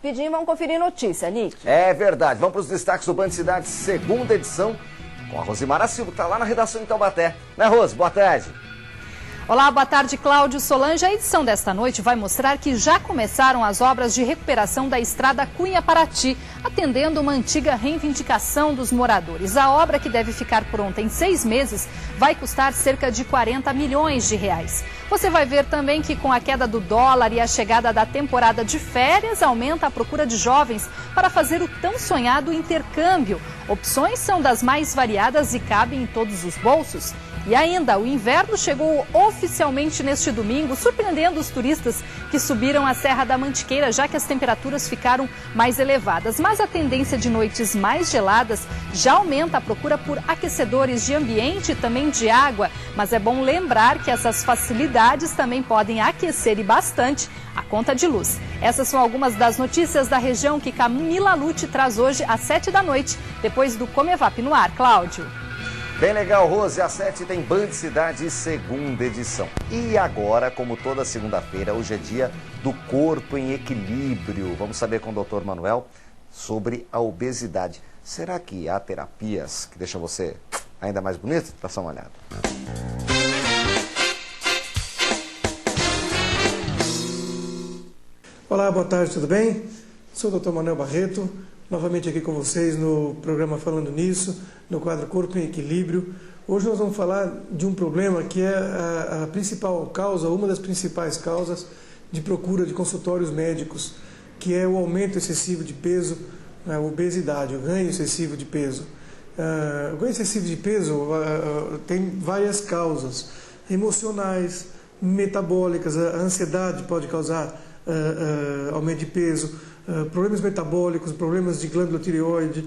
rapidinho, vamos conferir notícia, Nick. É verdade. Vamos para os destaques do Band Cidade, segunda edição, com a Rosimara Silva, que está lá na redação em Taubaté. Né, Rose? Boa tarde. Olá, boa tarde, Cláudio Solange. A edição desta noite vai mostrar que já começaram as obras de recuperação da estrada Cunha-Paraty, atendendo uma antiga reivindicação dos moradores. A obra, que deve ficar pronta em 6 meses, vai custar cerca de 40 milhões de reais. Você vai ver também que, com a queda do dólar e a chegada da temporada de férias, aumenta a procura de jovens para fazer o tão sonhado intercâmbio. Opções são das mais variadas e cabem em todos os bolsos. E ainda, o inverno chegou oficialmente neste domingo, surpreendendo os turistas que subiram a Serra da Mantiqueira, já que as temperaturas ficaram mais elevadas. Mas a tendência de noites mais geladas já aumenta a procura por aquecedores de ambiente e também de água. Mas é bom lembrar que essas facilidades também podem aquecer e bastante a conta de luz. Essas são algumas das notícias da região que Camila Lute traz hoje às 7 da noite, depois do Comevap no ar. Cláudio. Bem legal, Rose, às 7 tem Band Cidade, segunda edição. E agora, como toda segunda-feira, hoje é dia do corpo em equilíbrio. Vamos saber com o Dr. Manuel sobre a obesidade. Será que há terapias que deixam você ainda mais bonito? Dá só uma olhada. Olá, boa tarde, tudo bem? Sou o Dr. Manuel Barreto, novamente aqui com vocês no programa Falando Nisso, no quadro Corpo em Equilíbrio. Hoje nós vamos falar de um problema que é a principal causa, uma das principais causas de procura de consultórios médicos, que é o aumento excessivo de peso, a obesidade, o ganho excessivo de peso. O ganho excessivo de peso tem várias causas emocionais, metabólicas. A ansiedade pode causar aumento de peso, problemas metabólicos, problemas de glândula tireoide,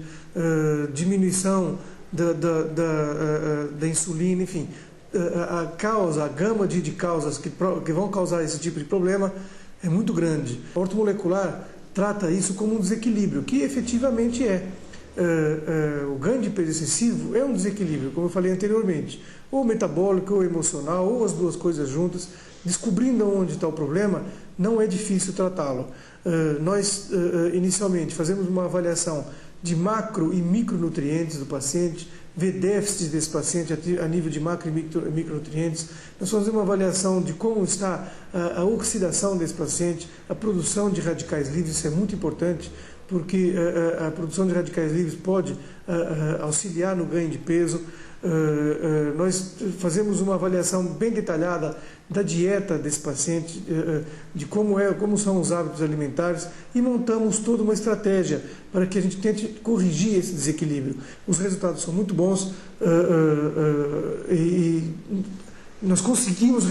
diminuição da insulina, enfim. A gama de causas que vão causar esse tipo de problema é muito grande. A ortomolecular trata isso como um desequilíbrio, que efetivamente é. O ganho de peso excessivo é um desequilíbrio, como eu falei anteriormente, ou metabólico, ou emocional, ou as duas coisas juntas. Descobrindo onde está o problema, não é difícil tratá-lo. Nós, inicialmente, fazemos uma avaliação de macro e micronutrientes do paciente, ver déficits desse paciente a nível de macro e micronutrientes. Nós fazemos uma avaliação de como está a oxidação desse paciente, a produção de radicais livres. Isso é muito importante, porque a produção de radicais livres pode auxiliar no ganho de peso. Nós fazemos uma avaliação bem detalhada da dieta desse paciente, de como são os hábitos alimentares, e montamos toda uma estratégia para que a gente tente corrigir esse desequilíbrio. Os resultados são muito bons e nós conseguimos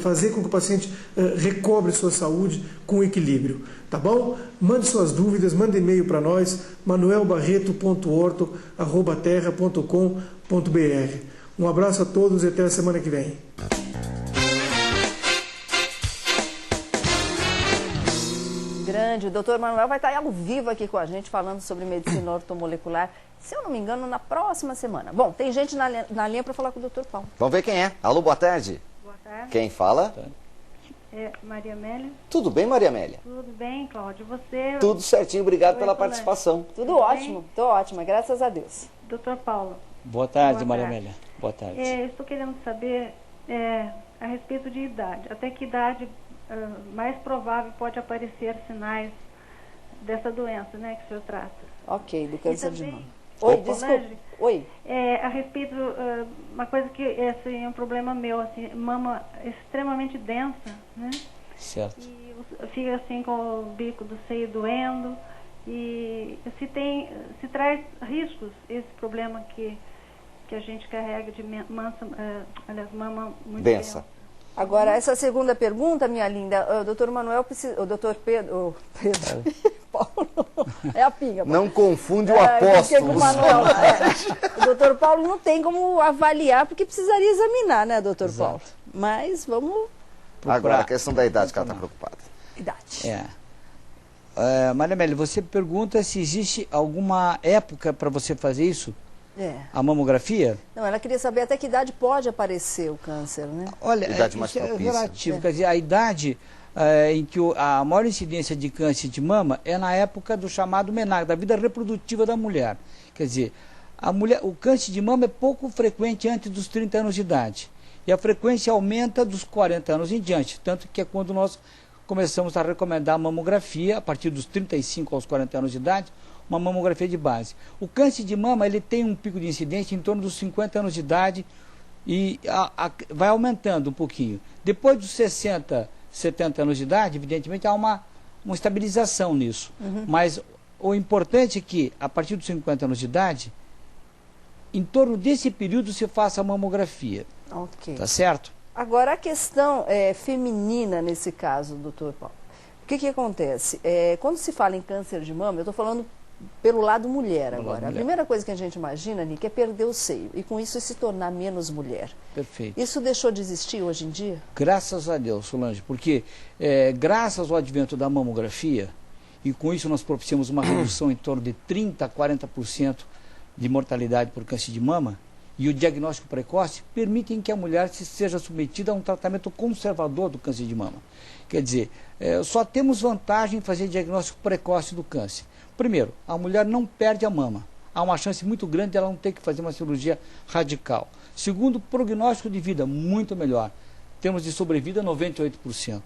fazer com que o paciente recobre sua saúde com equilíbrio. Tá bom? Mande suas dúvidas, mande e-mail para nós, manuelbarreto.orto@terra.com.br. Um abraço a todos e até a semana que vem. Grande, o Dr. Manuel vai estar ao vivo aqui com a gente falando sobre medicina ortomolecular, se eu não me engano, na próxima semana. Bom, tem gente na linha para falar com o Dr. Paulo. Vamos ver quem é. Alô, boa tarde. Boa tarde. Quem fala? É Maria Amélia. Tudo bem, Maria Amélia? Tudo bem, Cláudio. Você? Tudo certinho, obrigado pela participação. Tudo ótimo, estou ótima, graças a Deus. Dr. Paulo. Boa tarde, Maria Amélia. Boa tarde. Estou querendo saber a respeito de idade. Até que idade mais provável pode aparecer sinais dessa doença, né, que o senhor trata? Ok, do câncer de mama. Oi, desculpa. Oi. A respeito, uma coisa que esse é um problema meu, assim, mama extremamente densa, né? Certo. E fica assim com o bico do seio doendo. E se traz riscos esse problema que a gente carrega de mama muito densa. Agora, essa segunda pergunta, minha linda, o doutor Manuel precisa... O doutor Pedro... Paulo... É a pinga. Não confunde o apóstolo. O doutor Paulo não tem como avaliar, porque precisaria examinar, né, doutor Paulo? Mas vamos... Agora, a questão da idade que ela está preocupada. Idade. Maria Amélia, você pergunta se existe alguma época para você fazer isso? A mamografia? Não, ela queria saber até que idade pode aparecer o câncer, né? Olha, idade mais isso é propícia. relativo. Quer dizer, a idade, em que a maior incidência de câncer de mama é na época do chamado menarca, da vida reprodutiva da mulher. Quer dizer, o câncer de mama é pouco frequente antes dos 30 anos de idade. E a frequência aumenta dos 40 anos em diante, tanto que é quando nós começamos a recomendar a mamografia, a partir dos 35 aos 40 anos de idade, uma mamografia de base. O câncer de mama ele tem um pico de incidência em torno dos 50 anos de idade e vai aumentando um pouquinho. Depois dos 60, 70 anos de idade, evidentemente há uma estabilização nisso. Mas o importante é que, a partir dos 50 anos de idade, em torno desse período se faça a mamografia. Ok. Tá certo? Agora, a questão feminina nesse caso, doutor Paulo. O que acontece? Quando se fala em câncer de mama, eu estou falando pelo lado mulher agora. A primeira coisa que a gente imagina, Nick, é perder o seio. E com isso se tornar menos mulher. Perfeito. Isso deixou de existir hoje em dia? Graças a Deus, Solange. Porque graças ao advento da mamografia, e com isso nós propiciamos uma redução em torno de 30% a 40% de mortalidade por câncer de mama, e o diagnóstico precoce permitem que a mulher seja submetida a um tratamento conservador do câncer de mama. Quer dizer, só temos vantagem em fazer diagnóstico precoce do câncer. Primeiro, a mulher não perde a mama. Há uma chance muito grande de ela não ter que fazer uma cirurgia radical. Segundo, prognóstico de vida muito melhor. Temos de sobrevida 98%.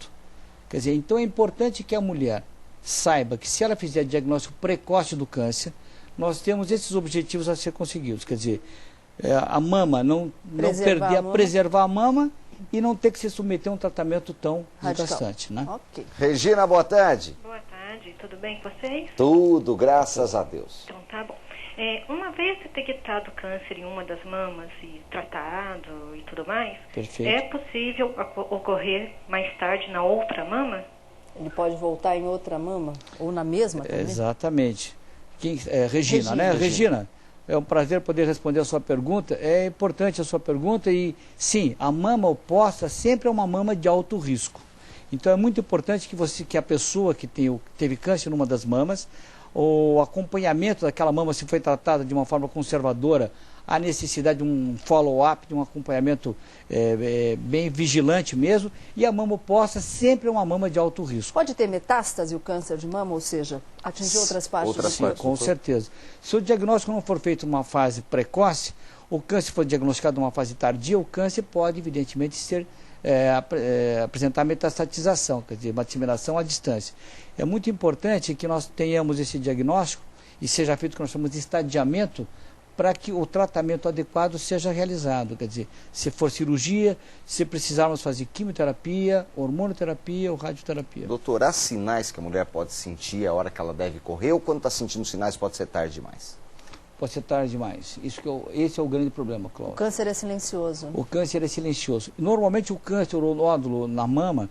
Quer dizer, então é importante que a mulher saiba que se ela fizer diagnóstico precoce do câncer, nós temos esses objetivos a ser conseguidos. Quer dizer, a mama não perder, preservar a mama e não ter que se submeter a um tratamento tão desgastante, né? Okay. Regina, boa tarde. Boa tarde, tudo bem com vocês? Tudo, graças a Deus. Então tá bom. Uma vez detectado câncer em uma das mamas e tratado e tudo mais, perfeito, é possível ocorrer mais tarde na outra mama? Ele pode voltar em outra mama? Ou na mesma também? Exatamente. Regina, né? Regina, é um prazer poder responder a sua pergunta. É importante a sua pergunta e, sim, a mama oposta sempre é uma mama de alto risco. Então, é muito importante que a pessoa que teve câncer numa das mamas, o acompanhamento daquela mama, se foi tratada de uma forma conservadora, a necessidade de um follow-up, de um acompanhamento bem vigilante mesmo, e a mama oposta sempre é uma mama de alto risco. Pode ter metástase o câncer de mama, ou seja, atingir outras partes do corpo? Com certeza. Se o diagnóstico não for feito numa fase precoce, o câncer for diagnosticado numa fase tardia, o câncer pode, evidentemente, apresentar metastatização, quer dizer, uma disseminação à distância. É muito importante que nós tenhamos esse diagnóstico e seja feito o que nós chamamos de estadiamento, para que o tratamento adequado seja realizado. Quer dizer, se for cirurgia, se precisarmos fazer quimioterapia, hormonoterapia ou radioterapia. Doutor, há sinais que a mulher pode sentir a hora que ela deve correr, ou quando está sentindo sinais pode ser tarde demais? Pode ser tarde demais. Esse é o grande problema, Cláudio. O câncer é silencioso. O câncer é silencioso. Normalmente o câncer, o nódulo na mama,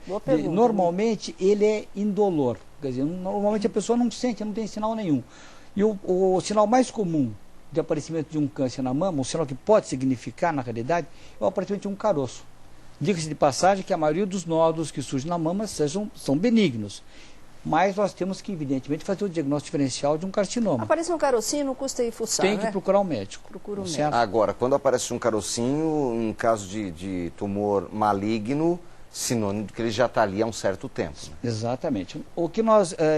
normalmente ele é indolor. Quer dizer, normalmente a pessoa não sente, não tem sinal nenhum. E o sinal mais comum de aparecimento de um câncer na mama, um sinal que pode significar, na realidade, é o aparecimento de um caroço. Diga-se de passagem que a maioria dos nódulos que surgem na mama são benignos. Mas nós temos que, evidentemente, fazer o diagnóstico diferencial de um carcinoma. Aparece um carocinho, não custa ir fuçar, Tem que procurar um médico. Procura um médico. Agora, quando aparece um carocinho, em caso de tumor maligno, sinônimo de que ele já está ali há um certo tempo. Né? Exatamente. O que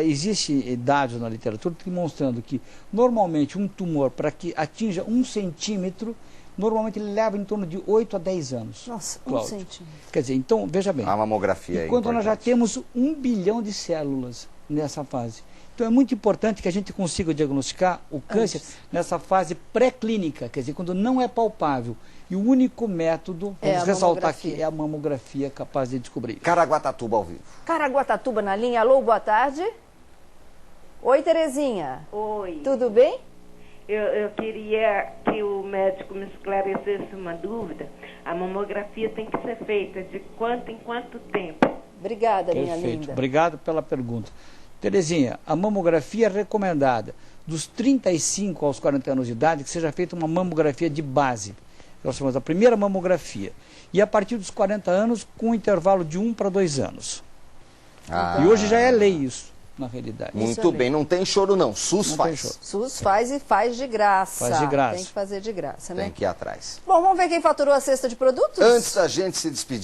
existe dados na literatura demonstrando que normalmente um tumor, para que atinja 1 centímetro, normalmente ele leva em torno de 8 a 10 anos. Nossa, Cláudio. 1 centímetro. Quer dizer, então, veja bem. A mamografia enquanto nós já temos 1 bilhão de células nessa fase. Então é muito importante que a gente consiga diagnosticar o câncer nessa fase pré-clínica, quer dizer, quando não é palpável. E o único método, vamos ressaltar aqui, é a mamografia capaz de descobrir. Caraguatatuba ao vivo. Caraguatatuba na linha. Alô, boa tarde. Oi, Terezinha. Oi. Tudo bem? Eu queria que o médico me esclarecesse uma dúvida. A mamografia tem que ser feita de quanto em quanto tempo? Obrigada, minha linda. Perfeito. Obrigado pela pergunta. Terezinha, a mamografia é recomendada dos 35 aos 40 anos de idade que seja feita uma mamografia de base. Nós chamamos a primeira mamografia. E a partir dos 40 anos, com um intervalo de 1 para 2 anos. E hoje já é lei isso, na realidade. Muito bem, não tem choro não. SUS faz. SUS faz e faz de graça. Faz de graça. Tem que fazer de graça, né? Tem que ir atrás. Bom, vamos ver quem faturou a cesta de produtos? Antes da gente se despedir.